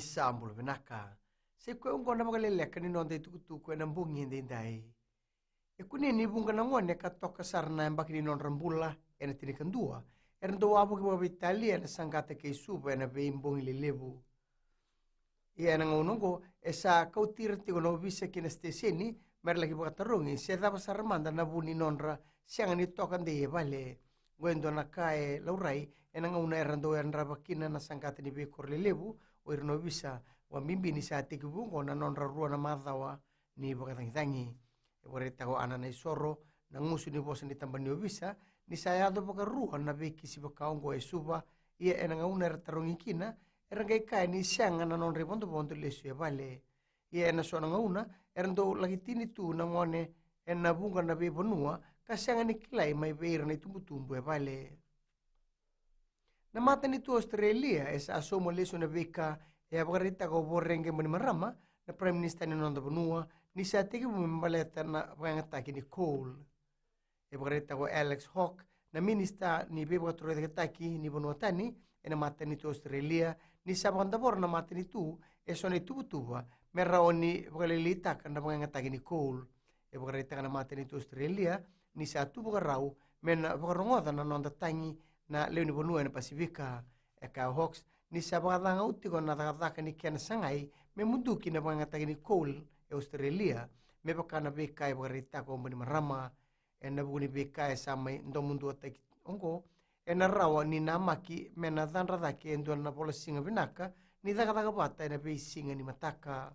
sambul venaka. Se kwe ungo na Vakaleleka ni nonde tukutuku na mbungi ndai. E kuni ni bunga na ngone ka toka sarna mbaki ni non rambula ena tini kandua. Ndo wabu ki wabu Italia na sangata ke suba ena be imbongi le lebu. Ia na ngonongo esa kautira tiko no visa kina steseni mer lagi bakatarungi se daba saramanda na buni nonra siang ni toka ndeye vale. Gwendo na kae laurai ena ngona erando enra bakina na sangata ni be korle lebu o irno visa wa mimbi ni sa tiki bungo na nonra rua na madhawa ni bakatangitangi. E ware tago ana na isoro na ngusu ni bosa ni tambani o visa ni sayado baka rua na beki si bakaongo e suba ia ena ngona eratarungi kina erangai kai ni sianga na non ribondo bondo lesu e vale. Ia ena sona ngauna erando lagi tini tu na ngone ena bunga na be bonua ka sianga ni kilai mai beira na tumbu e vale. Na mata ni tu Australia esa asomo lesu na beka e abagarita ko borrenge mani marama na Prime Minister ni nonda bonua ni sa tiki bumbaleta na pangataki ni Cole. E abagarita ko Alex Hawke na minister ni beba turete taki ni bonua tani ena mata ni tu Australia ni sabanda bor na mata ni tu e sone tubutuba merra oni Vakaleleka na pangataki ni Cole. E abagarita na mata ni tu Australia ni sa tubu garau mena vakarongoda na nonda tangi na leo ni bonua na Pasifika e ka Hawks ni sabadanga utiko na takataka ni kiana sangai me munduki na pangataki ni Cole e Australia me bakana beka e bagarita ko mbani marama e na buguni beka e samai ndo mundu ataki ongo e na rawa ni namaki me na dhanra dhake e ndo na pola singa vinaka ni takataka bata e na bei singa ni mataka.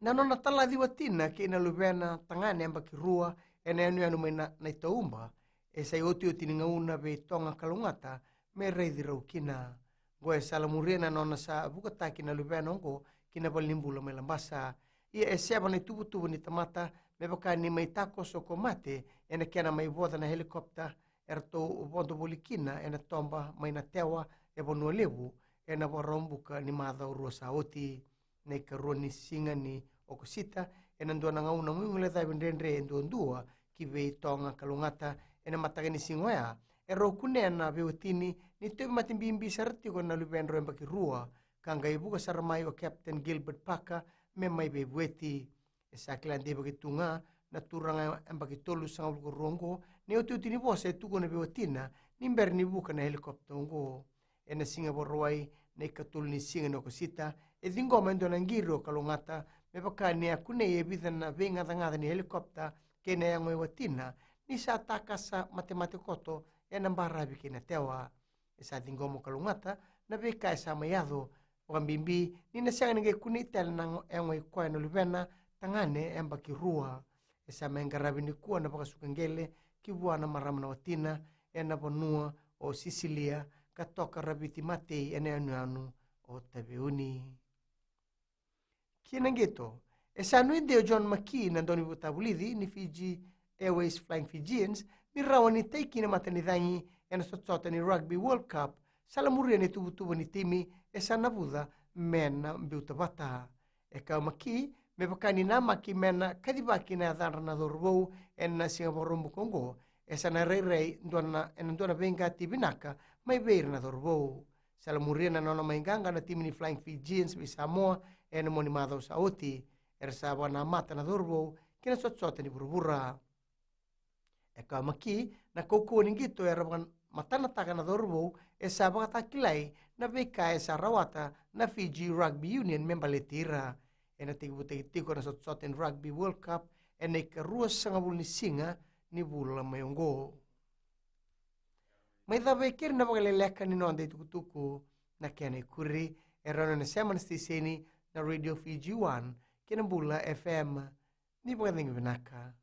Na nona tala diwatina ke ina lubena tangane amba ki rua e na anu me na itaumba e sai oti ni ngauna be tonga kalungata me reidi raukina. Goe salamurena nona sa bukataki na lubena ongo kina balimbula me lambasa. Ia e seba na tubu ni tamata me baka ni mai tako soko mate e na kiana mai voda na helikopta erto bondo bolikina e na tomba mai na tewa e bonua lebu e na warombuka ni madha urua sa oti na ikarua ni singa ni okosita e na ndua na ngauna ngungule thai bendendre e ndua ki vei tonga kalungata e na matagani singoea e rokune na veutini ni tevi matimbimbi sarati ko na lubendro embaki rua kanga ibuka saramai o Captain Gilbert Parker me mai bebueti e saklan de bagi tunga na turanga embaki tolu sanga ko rongo ne otutini bosa e tuko na veutina ni berni buka na helikopter ngo e na singa borwai na ikatul ni singa no kosita e dingo mendo na ngiro kalungata me bakani akune e bidan na venga dangada ni helikopter ke na yango e watina ni sa takasa matematikoto e na mbarabi ke na tewa e sa dingo mo kalungata na beka e sa mayado wambimbi ni na sianga nge kunitel na yango e kwa no lubena tangane emba ki rua e sa mengarabi ni kuwa na baka sukangele ki buana marama na watina e na bonua o Sicilia katoka rabiti matei e na anu o tabeuni. Kina ngito, e sa nuinde o John McKee na doni butabulidi ni Fiji Airways Flying Fijians ni rawa ni teiki na matanidangi e na sotsota ni Rugby World Cup salamuria ni tubu ni timi e sa nabuda mena mbiutabata. E ka McKee me bakani na maki mena kadibaki na dhanra na dorwou e na Singapore rumbu Kongo e sa na rei ndona venga tibinaka mai beir na dorwou. Salamuria na nona mainganga na timi ni Flying Fijians bi Samoa e na moni madhau sa oti e sa wana mata na dorwou kina sotsota ni burubura. E ka maki na koukou ni ngito e rawan matana taka na dorwou e sa bakatakilai na beka e sa rawata na Fiji Rugby Union membaletira e na tiko na sotsota ni Rugby World Cup e na ikarua sangabul ni singa ni bula mayongo. Mai dhawe kiri na Vakaleleka ni nonde tukutuku na kiana ikuri e rana na seman stiseni na Radio Fiji 1 kina bula FM ni bakatingi vinaka.